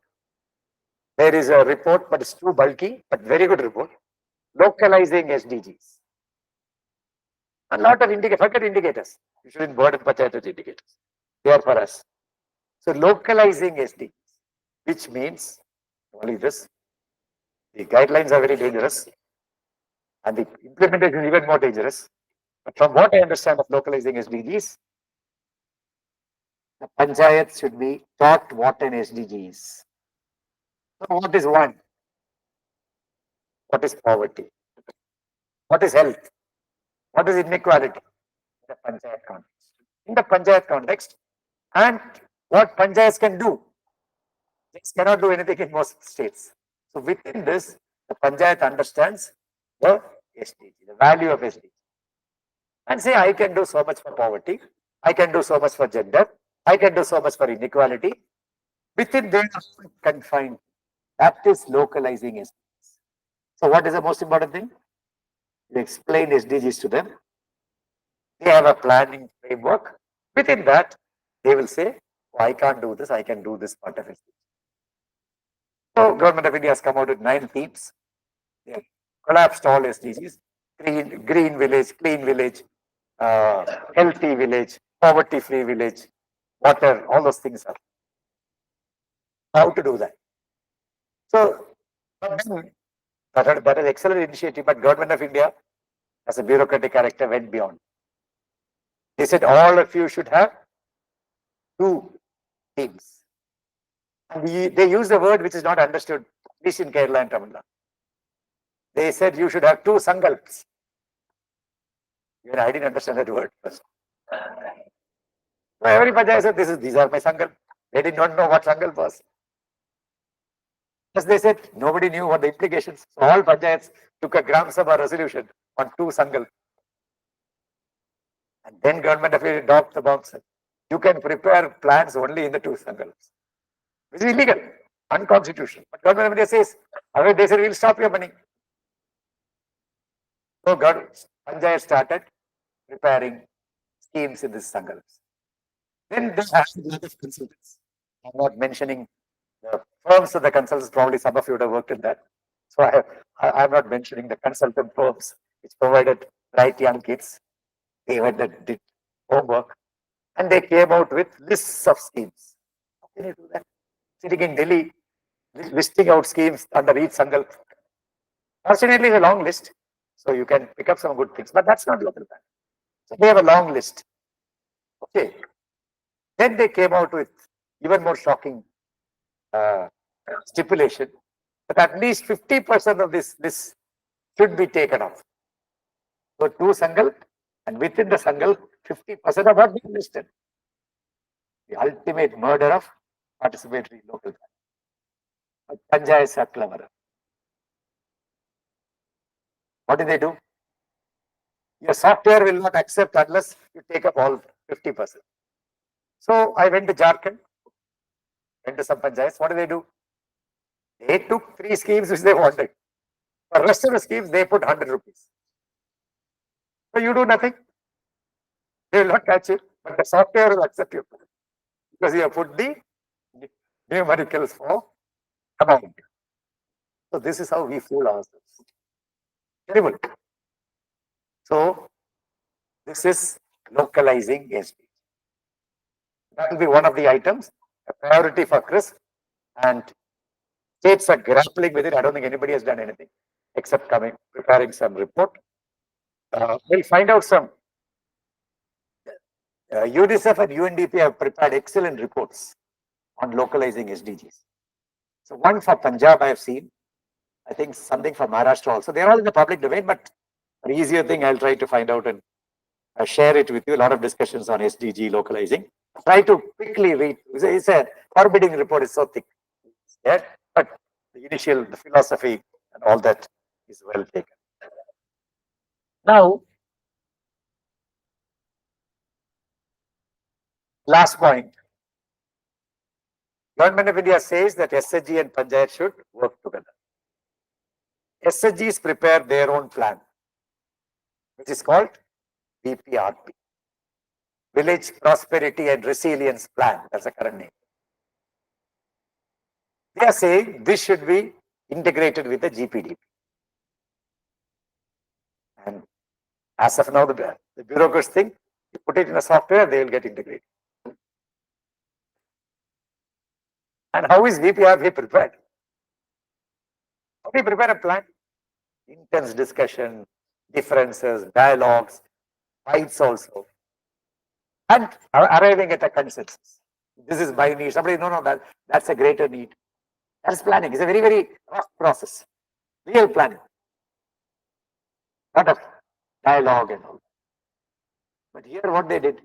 There is a report, but it's too bulky, but very good report. Localizing SDGs. A lot of indicators, forget indicators. You shouldn't burden Panchayat with indicators. They are for us. So localizing SDGs, which means only this. The guidelines are very dangerous and the implementation is even more dangerous. But from what I understand of localizing SDGs, the Panchayat should be taught what an SDG is. So what is one? What is poverty? What is health? What is inequality? In the Panchayat context. In the Panchayat context, and what Panchayats can do. They cannot do anything in most states. So within this, the Panchayat understands the SDG, the value of SDG. And say, I can do so much for poverty. I can do so much for gender. I can do so much for inequality. Within their confined, that is localizing SDGs. So what is the most important thing? You explain SDGs to them. They have a planning framework. Within that, they will say, oh, I can't do this, I can do this part of SDG. So Government of India has come out with 9 themes. They have collapsed all SDGs. Green village, clean village, healthy village, poverty-free village, water, all those things are. How to do that? So that is excellent initiative, but Government of India, as a bureaucratic character, went beyond. They said all of you should have 2 themes. And they used a word which is not understood, at least in Kerala and Tamil Nadu. They said you should have 2 sankalps. Even I didn't understand that word first. So every Panchayat said, these are my sankalp. They did not know what sankalp was. As they said, nobody knew what the implications. So all Panchayats took a Gram Sabha resolution on 2 sankalp. And then Government of India dropped the bomb. You can prepare plans only in the 2 sankalps. Which is illegal, unconstitutional. But Government of India says, otherwise they said, we'll stop your money. So Panchayat started preparing schemes in this Sankalps. Then they have a lot of consultants. I'm not mentioning the firms of the consultants, probably some of you would have worked in that. So I'm not mentioning the consultant firms which provided bright young kids. They did homework and they came out with lists of schemes. How can you do that? Sitting in Delhi, listing out schemes under each Sankalp. Fortunately, it's a long list, so you can pick up some good things, but that's not local plan. So they have a long list. Okay. Then they came out with even more shocking stipulation that at least 50% of this list should be taken off. So two Sankalp, and within the Sankalp, 50% of what being listed. The ultimate murder of participatory local plan. Panchayats are clever. What do? Your software will not accept unless you take up all 50%. So I went to Jharkhand, went to some panchayats. What do? They took 3 schemes which they wanted. For the rest of the schemes, they put 100 rupees. So you do nothing. They will not catch it, but the software will accept you because you have put the numericals for amount. So this is how we fool ourselves. Terrible. So this is localizing SDG. That will be one of the items, a priority for CRISP, and states are grappling with it. I don't think anybody has done anything except preparing some report. We'll find out some. UNICEF and UNDP have prepared excellent reports on localizing SDGs. So one for Punjab I have seen. I think something for Maharashtra also. They're all in the public domain, but an easier thing I'll try to find out and share it with you. A lot of discussions on SDG localizing. Try to quickly read. It's a forbidding report, is so thick. Yeah, but the philosophy and all that is well taken. Now, last point. Government of India says that SHG and Panchayat should work together. SHGs prepare their own plan, which is called VPRP, Village Prosperity and Resilience Plan. That's the current name. They are saying this should be integrated with the GPDP. And as of now, the bureaucrats think you put it in a software, they will get integrated. And how is VPRP prepared? How do you prepare a plan? Intense discussion, differences, dialogues, fights also, and arriving at a consensus. This is my need. Somebody, no, that's a greater need. That's planning. It's a very, very rough process. Real planning. Lot of dialogue and all. But here what they did,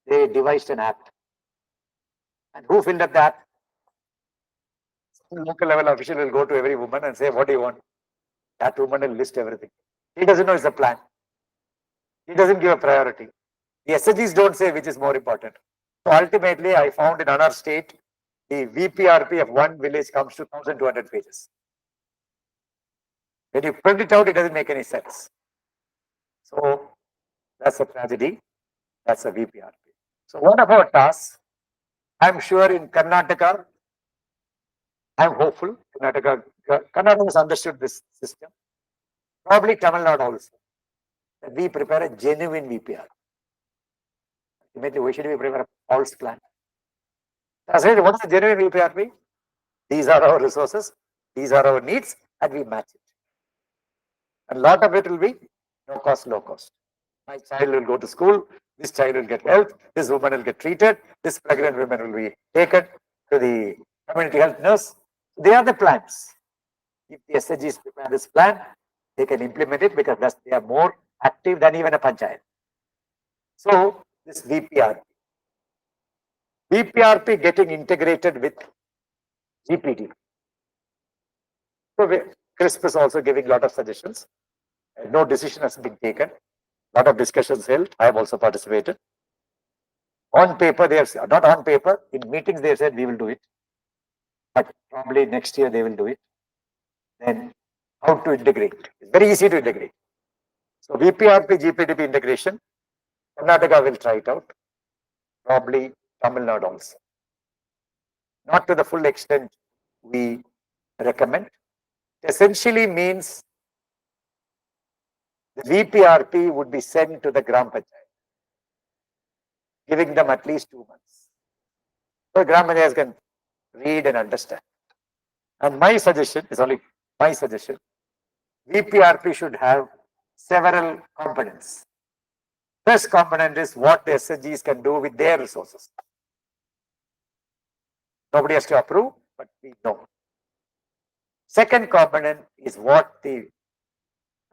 they devised an app. And who filled up the app? Some local level official will go to every woman and say, what do you want? That woman will list everything. He doesn't know it's a plan. He doesn't give a priority. The SHGs don't say which is more important. So ultimately, I found in another state, the VPRP of one village comes to 1,200 pages. When you print it out, it doesn't make any sense. So that's a tragedy. That's a VPRP. So what about us? I'm sure in Karnataka, I'm hopeful. Karnataka has understood this system. Probably Tamil Nadu also. That we prepare a genuine VPR. Ultimately, why should we prepare a false plan? I said, what is the genuine VPRP? These are our resources, these are our needs, and we match it. And a lot of it will be no cost, low cost. My child will go to school, this child will get health, this woman will get treated, this pregnant woman will be taken to the community health nurse. They are the plans. If the SHGs prepare this plan, they can implement it because they are more active than even a panchayat. So this VPRP getting integrated with GPD. So CRISP is also giving a lot of suggestions. No decision has been taken. A lot of discussions held. I have also participated. On paper, they have not on paper. In meetings, they have said we will do it. But probably next year they will do it. Then how to integrate? It's very easy to integrate. So VPRP, GPDP integration, Karnataka will try it out, probably Tamil Nadu also. Not to the full extent we recommend. It essentially means the VPRP would be sent to the Gram Panchayat, giving them at least 2 months. So Gram Panchayats can read and understand. And my suggestion is only my suggestion. VPRP should have several components. First component is what the SHGs can do with their resources. Nobody has to approve, but we know. Second component is what the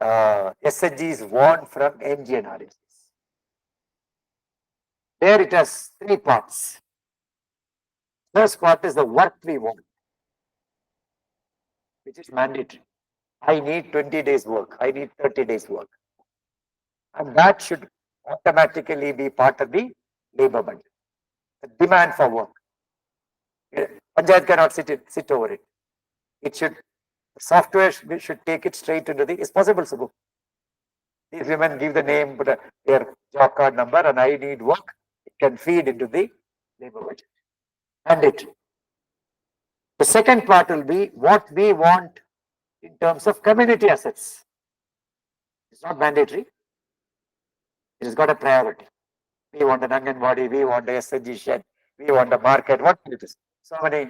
SHGs want from NGNREs. There it has 3 parts. First part is the work we want, which is mandatory. I need 20 days work. I need 30 days work. And that should automatically be part of the labor budget. The demand for work. Panchayat cannot sit over it. It should, software should take it straight into the, it's possible, Subbu. These women give the name, put their job card number, and I need work. It can feed into the labor budget. And it. The second part will be what we want in terms of community assets. It's not mandatory. It has got a priority. We want an Anganwadi, we want a SNG shed, we want a market, what it is. So many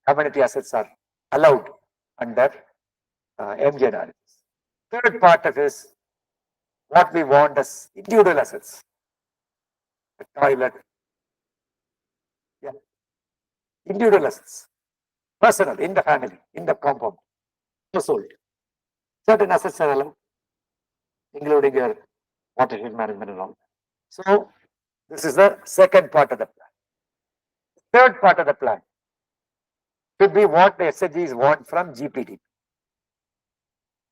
community assets are allowed under MGNRs. Third part of is what we want as individual assets. A toilet. Yeah. Individual assets. Personal, in the family, in the compound, household. Certain assets are allowed, including your watershed management and all. So, this is the second part of the plan. Third part of the plan should be what the SHGs want from GPDP.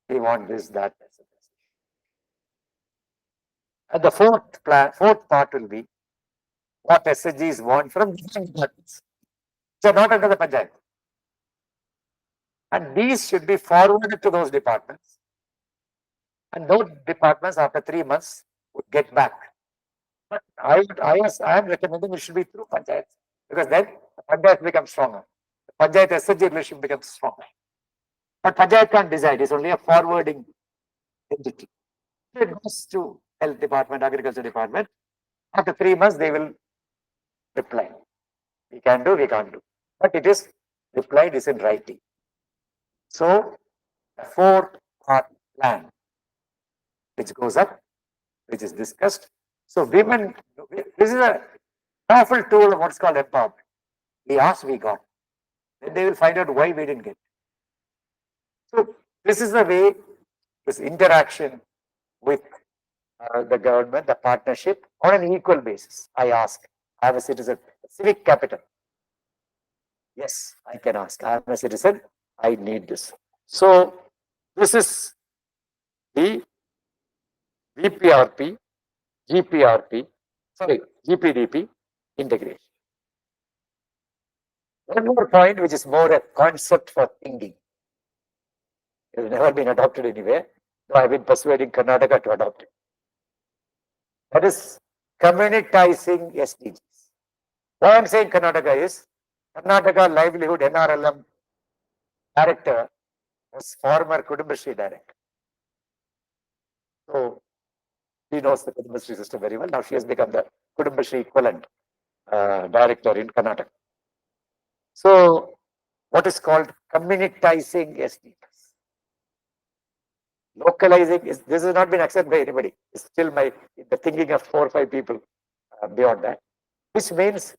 We want this, that, etc. And the fourth part will be what SHGs want from different departments. So not under the Panchayat. And these should be forwarded to those departments. And those departments after 3 months would get back. But I am recommending it should be through Panchayats, because then the Panchayat becomes stronger. The Panchayat SHG relationship becomes stronger. But Panchayat can't decide, it's only a forwarding entity. It goes to Health Department, Agriculture Department. After 3 months, they will reply. We can do, we can't do. But it is replied, is in writing. So, the 4-part plan, which goes up, which is discussed. So, women, this is a powerful tool of what's called empowerment. We asked, we got. Then they will find out why we didn't get. So, this is the way, this interaction with the government, the partnership, on an equal basis. I ask, I am a citizen, civic capital. Yes, I can ask, I am a citizen, I need this. So, this is the VPRP, GPDP integration. One more point, which is more a concept for thinking. It has never been adopted anywhere, though I have been persuading Karnataka to adopt it. That is communitizing SDGs. Why I am saying Karnataka is, Karnataka Livelihood NRLM director was former Kudumbashree director. So, she knows the Kudumbashree system very well. Now she has become the Kudumbashree equivalent director in Karnataka. So, what is called communitizing SDGs. Localizing is, this has not been accepted by anybody. It's still the thinking of 4 or 5 people beyond that. Which means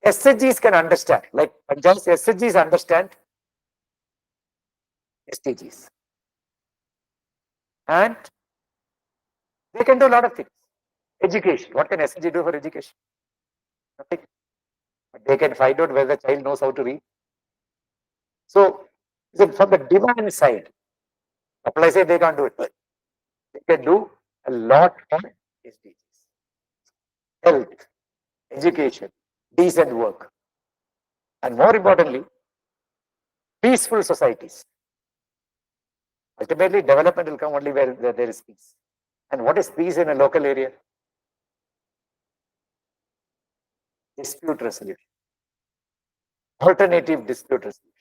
SDGs can understand, like Panchayats, SDGs understand SDGs. And they can do a lot of things. Education. What can SDG do for education? Nothing. But they can find out whether the child knows how to read. So, from the demand side, apply say they can't do it. They can do a lot on SDGs. Health, education, decent work. And more importantly, peaceful societies. Ultimately, development will come only where there is peace. And what is peace in a local area? Dispute resolution. Alternative dispute resolution.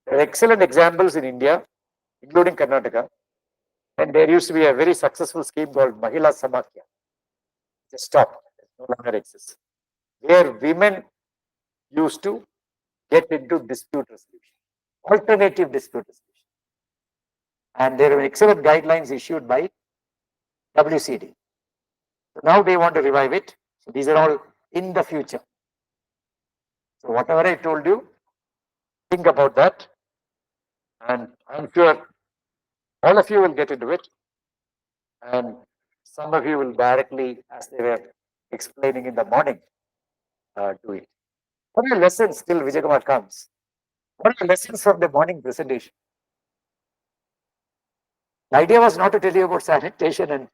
There are excellent examples in India, including Karnataka. And there used to be a very successful scheme called Mahila Samakya. Just stopped. It no longer exists. Where women used to get into dispute resolution, alternative dispute resolution. And there are excellent guidelines issued by WCD. So now they want to revive it. So these are all in the future. So whatever I told you, think about that. And I'm sure all of you will get into it. And some of you will directly, as they were explaining in the morning, do it. What are the lessons till Vijayakumar comes? What are the lessons from the morning presentation? The idea was not to tell you about sanitation and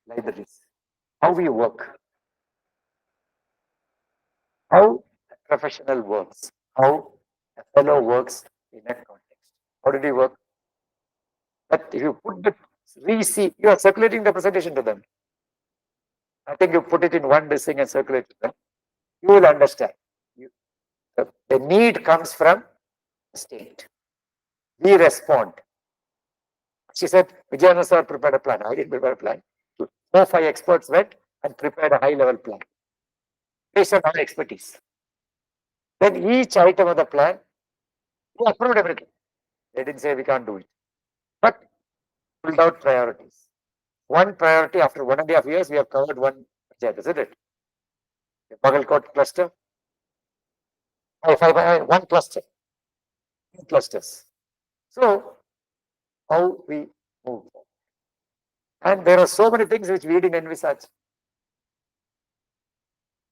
libraries, how we work, how a professional works, how a fellow works in that context. How did he work? But if you put the you are circulating the presentation to them. I think you put it in one thing and circulate to them. You will understand. The need comes from the state. We respond. She said, Vijayanand sir prepared a plan. I didn't prepare a plan. 4 or 5 experts went and prepared a high-level plan based on our expertise. Then each item of the plan, we approved everything. They didn't say we can't do it. But pulled out priorities. One priority after 1.5 years, we have covered one project, isn't it? The Bagalkot cluster. One cluster. 2 clusters. So, how we move. And there are so many things which we didn't envisage.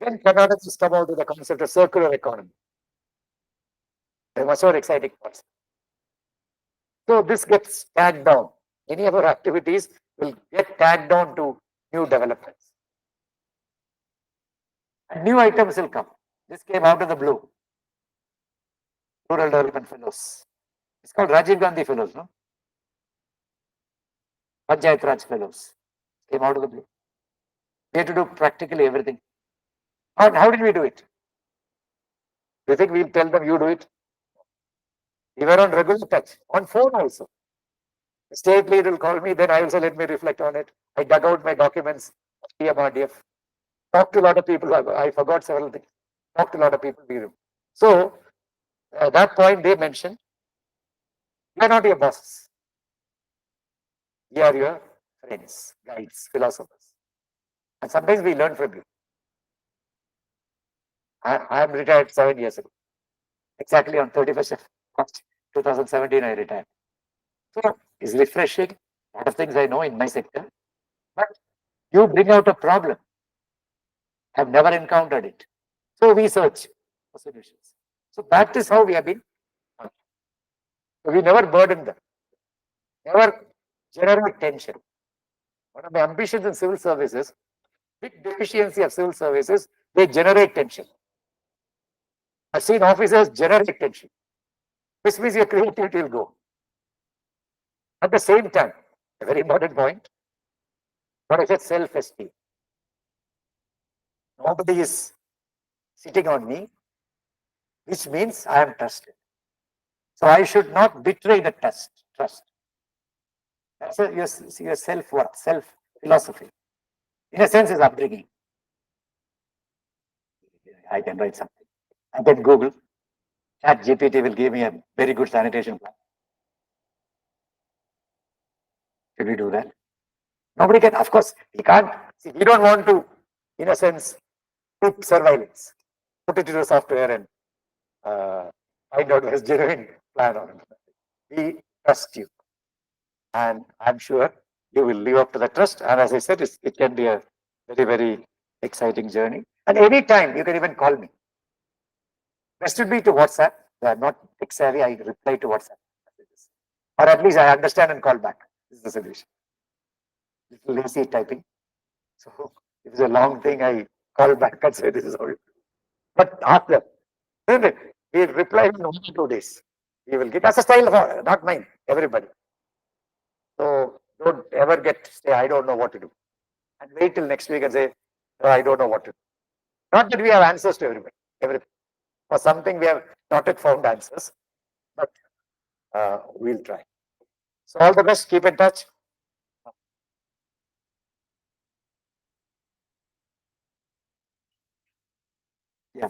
Then Karnataka has come out with the concept of circular economy. They much more exciting parts. So this gets tagged down. Any of our activities will get tagged down to new developments. And new items will come. This came out of the blue. Rural Development Fellows. It's called Rajiv Gandhi Fellows, no? Panchayat Raj Fellows. Came out of the blue. We had to do practically everything. How did we do it? Do you think we'll tell them you do it? We were on regular touch, on phone also. The state lead will call me, then I also let me reflect on it. I dug out my documents, TMRDF, talked to a lot of people. I forgot several things. Talked to a lot of people. So, at that point, they mentioned, we are not your bosses. We are your friends, guides, philosophers. And sometimes we learn from you. I am retired 7 years ago. Exactly on 31st of March 2017, I retired. So it's refreshing. A lot of things I know in my sector. But you bring out a problem. I've never encountered it. So we search for solutions. So that is how we have been. So we never burden them. Never generate tension. One of my ambitions in civil services, big deficiency of civil services, they generate tension. I've seen officers generate tension. Which means your creativity will go. At the same time, a very important point, what I said, self-esteem. Nobody is sitting on me, which means I am trusted. So I should not betray the trust. That's your self-worth, self-philosophy. In a sense, is upbringing. I can write something. I can Google. ChatGPT will give me a very good sanitation plan. Should we do that? Nobody can, of course, we can't. See, we don't want to, in a sense, put surveillance, put it into software and find out what's genuine plan on it. We trust you. And I'm sure you will live up to the trust. And as I said, it can be a very, very exciting journey. And anytime you can even call me. Best would be to WhatsApp. I'm not tech savvy, I reply to WhatsApp messages. Or at least I understand and call back. This is the solution. Little lazy typing. So if it's a long thing, I call back and say this is how you do. But ask them, isn't it? We'll reply in 1 or 2 days. We will get as a style of not mine, everybody. So don't ever say, I don't know what to do. And wait till next week and say, no, I don't know what to do. Not that we have answers to everything. For something we have not yet found answers, but we'll try. So all the best. Keep in touch. Yeah.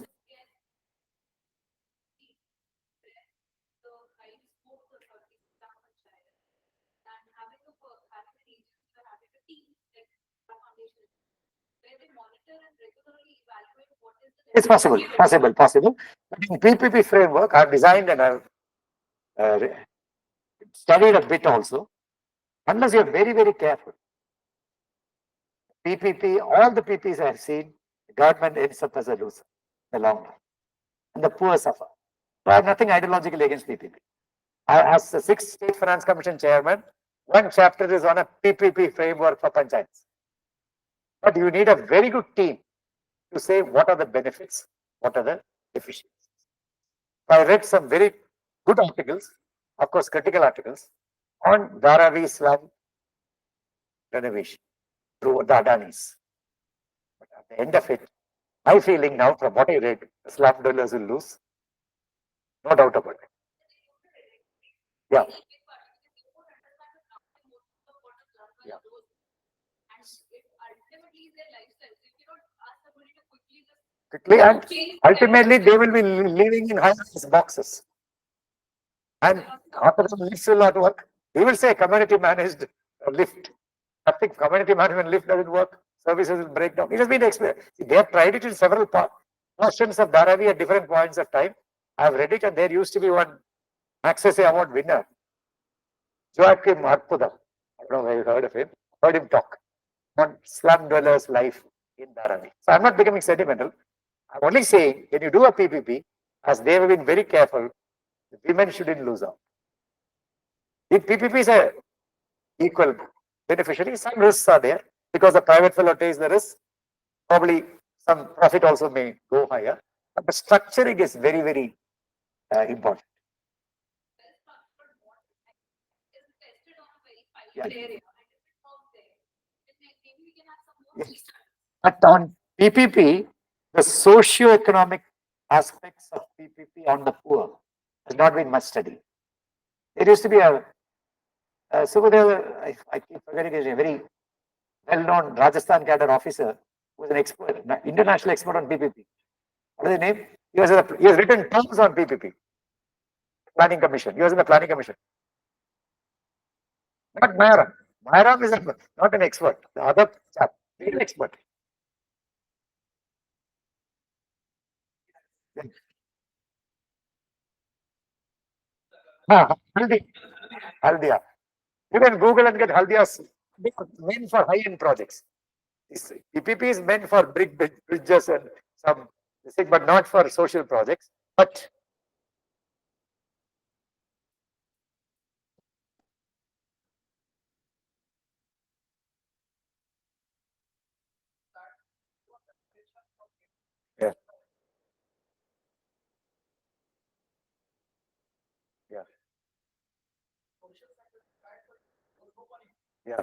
It's possible, possible. But in PPP framework, I've designed and I've uh, studied a bit also. Unless you're very, very careful, PPP, all the PPs I have seen, the government ends up as a loser in the long run, and the poor suffer. So I have nothing ideologically against PPP. As the sixth State Finance Commission chairman, one chapter is on a PPP framework for panchayats. But you need a very good team to say what are the benefits, what are the deficiencies. I read some very good articles, of course, critical articles, on Dharavi slum renovation through the Adanis. But at the end of it, my feeling now, from what I read, the slum dwellers will lose, no doubt about it. Yeah. Yeah. Quickly, and ultimately they will be living in high-rise boxes. And after some lifts will not work. He will say community managed lift. I think community management lift doesn't work. Services will break down. It has been explained. They have tried it in several portions of Dharavi at different points of time. I have read it, and there used to be one Access Award winner, Joachim Arpudam. I don't know whether you heard of him. Heard him talk on slum dwellers' life in Dharavi. So I'm not becoming sentimental. I'm only saying when you do a PPP, as they have been very careful, the women shouldn't lose out. If PPP is a equal beneficiary, some risks are there because the private fellow takes the risk. Probably some profit also may go higher, but the structuring is very, very important. Yeah. Yes. But on PPP, the socio-economic aspects of PPP on the poor has not been much studied. There used to be so there, I keep forgetting his name, very well-known Rajasthan cadre officer who was an expert, international expert on PPP. What is his name? He has written terms on PPP. Planning Commission. He was in the Planning Commission. Not Mayaram. Mayaram is not an expert. The other chap, real expert. Haldi. Haldia. You can Google and get Haldia's meant for high-end projects. PPP is meant for bridges and some, but not for social projects. But yeah, yeah, yeah.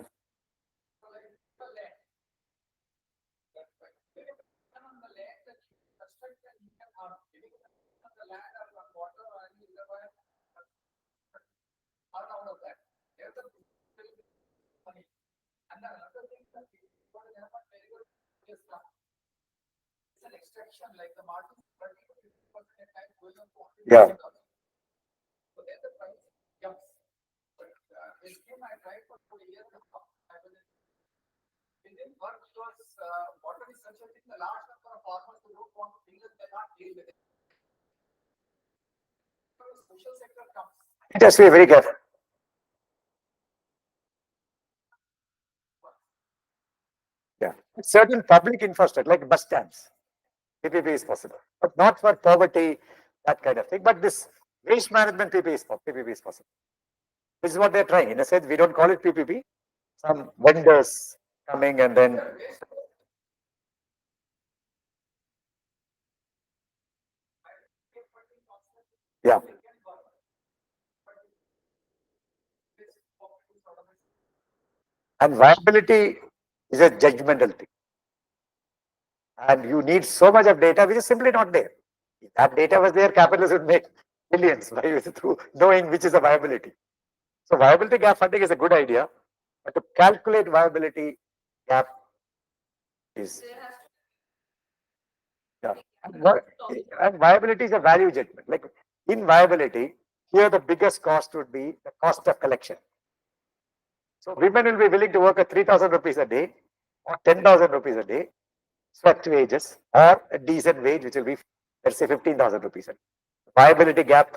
Yeah. It has to be very careful. Yeah. Certain public infrastructure, like bus stands, PPP is possible, but not for poverty, that kind of thing. But this waste management PPP is possible. This is what they're trying. In a sense, we don't call it PPP. Some vendors coming and then. Yeah. And viability is a judgmental thing. And you need so much of data which is simply not there. If that data was there, capitalists would make billions by through knowing which is the viability. So viability gap funding is a good idea, but to calculate viability gap is yeah. And viability is a value judgment. Like in viability, here the biggest cost would be the cost of collection. So women will be willing to work at 3,000 rupees a day or 10,000 rupees a day, sweat wages, or a decent wage, which will be, let's say, 15,000 rupees a day. Viability gap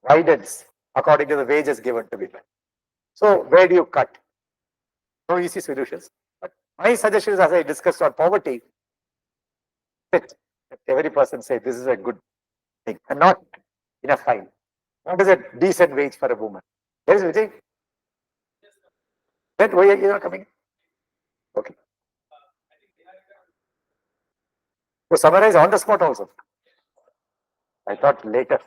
widens according to the wages given to women. So where do you cut? No easy solutions. But my suggestion is, as I discussed on poverty, that every person say this is a good thing and not in a fine. What is a decent wage for a woman? Yes, Vijay? Then why are you not coming? Okay. So summarize on the spot also. I thought later.